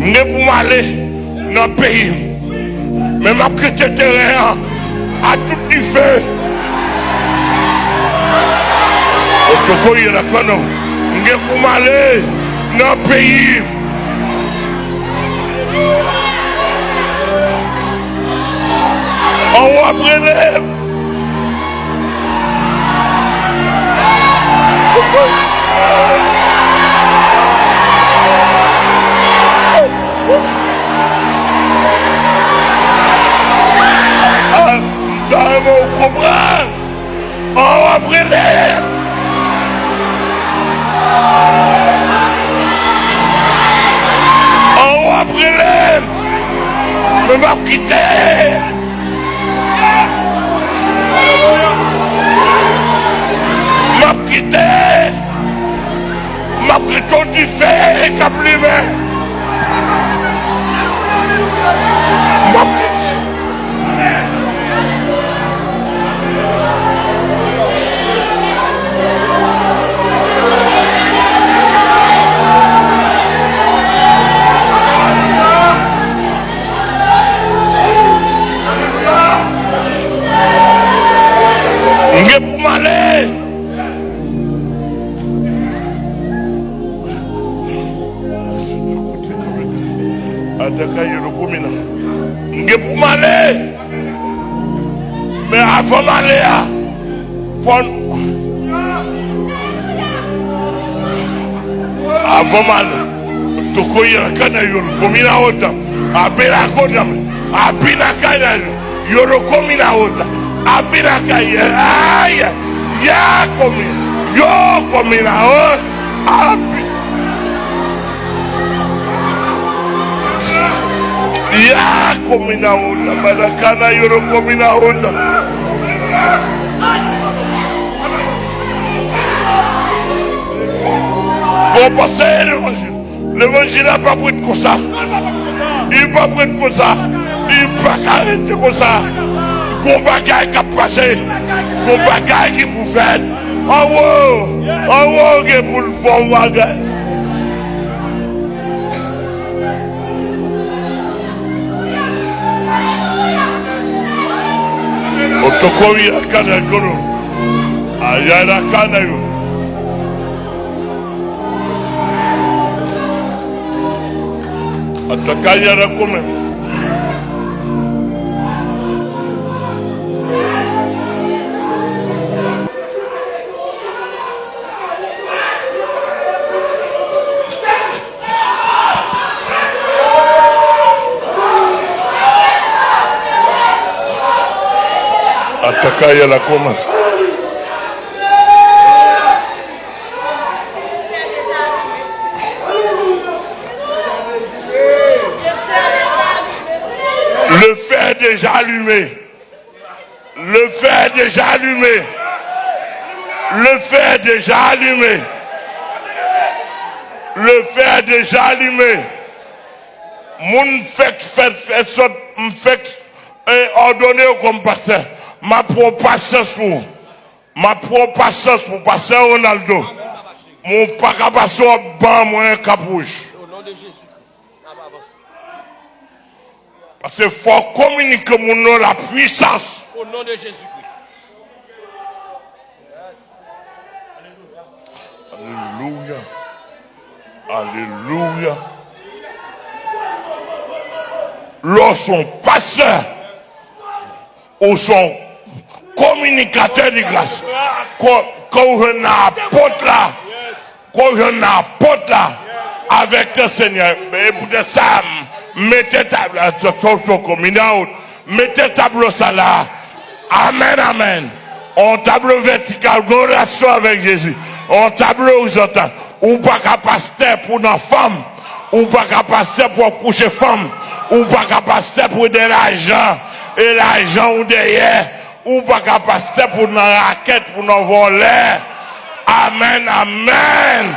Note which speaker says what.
Speaker 1: Je pour m'aller dans le pays. Mais ma quitté terrain à tout du feu. Otoko y a la canon. Je pour m'aller dans le pays. On va prendre. On va brûler. On va brûler. Mais m'a quitté. M'a quitté. M'a pris tout du fait et qu'a plumé. Je pour m'aller. Je pour m'aller. Mais avant m'aller, avant m'aller, tu connais un canaillon, comme il a autant, à Bélagodam, à Binakayan, Yoro comme il a autant. Abinakaye, aïe, ya comme yo comme il a ya comme il a madakana yoro comme il a bon passer l'évangile n'a pas pris de ça, il n'a pas pris de ça, il n'a pas arrêté comme ça. Bon bagage qui a passé, bon bagage qui vous fait. En haut, qui pour le bon bagage. Otokowi a kana kono, ayana kana yo. Atakaya na kome. Atakaya la coma. Le feu est déjà allumé. Le feu est déjà allumé. Le feu est déjà allumé. Le feu est déjà allumé. Mon fait ordonné comme pasteur. Ma propre patience pour passer Ronaldo. Mon pas capable de ban moi un capuche. Au nom de Jésus. Parce qu'il faut communiquer mon nom la puissance. Au nom de Jésus. Alléluia. Alléluia. Lorsqu'on pasteur ou son communicateur de grâce, quand on a apôtre là, avec le Seigneur, mais pour ça, mettez table, mettez tableau ça là, amen, amen. On tableau vertical, relation avec Jésus, on tableau horizontal, ou pas capacité pour nos femmes, ou pas capacité pour coucher femme, ou pas capacité pour de l'argent, et l'argent ou derrière, ou pas capacité pour nos raquettes, pour nos volets. Amen, amen.